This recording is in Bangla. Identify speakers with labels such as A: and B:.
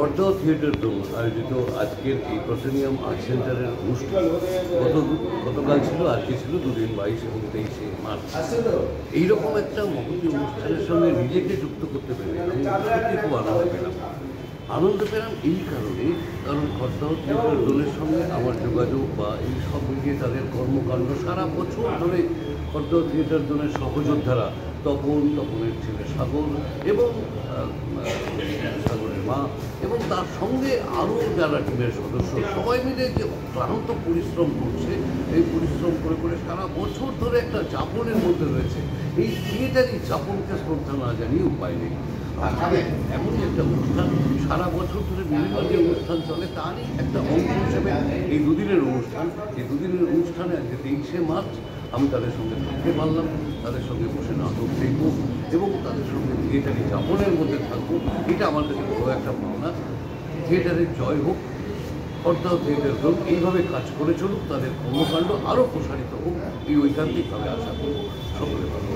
A: খড়দহ থিয়েটার দল আয়োজিত আজকের এই প্রসেনিয়াম আর্ট সেন্টারের অনুষ্ঠান গতকাল ছিল, আজকে ছিল দুদিন, 22 এবং 23শে মার্চ। এইরকম একটা মহতী অনুষ্ঠানের সঙ্গে নিজেকে যুক্ত করতে পেরে আমি সত্যি খুব আনন্দ পেলাম এই কারণে, কারণ খড়দহ থিয়েটার দলের সঙ্গে আমার যোগাযোগ বা এই সব মিলিয়ে তাদের কর্মকাণ্ড সারা বছর ধরে খড়দহ থিয়েটার দলের সহযোদ্ধারা তপনের ছেলে সাগর এবং সাগরের মা এবং তার সঙ্গে আরও যারা টিমের সদস্য সবাই মিলে যে ক্লান্ত পরিশ্রম করছে, এই পরিশ্রম করে করে সারা বছর ধরে একটা যাপনের মধ্যে রয়েছে। এই থিয়েটারই যাপনকে শ্রদ্ধা না জানিয়ে উপায় নেই। এমনই একটা অনুষ্ঠান সারা বছর ধরে বিভিন্ন যে অনুষ্ঠান চলে তারই একটা অংশ হিসেবে এই দুদিনের অনুষ্ঠানে আজকে 23শে মার্চ আমি তাদের সঙ্গে থাকতে পারলাম, তাদের সঙ্গে বসে নাটক দেখব এবং তাদের সঙ্গে থিয়েটারি যাপনের মধ্যে থাকবো। এটা আমার কাছে বড় একটা পাওনা। থিয়েটারের জয় হোক, খড়দহ থিয়েটার দল এইভাবে কাজ করে চলুক, তাদের কর্মকাণ্ড আরও প্রসারিত হোক, এই ঐকান্তিকভাবে আশা করব। সকলে ভালো।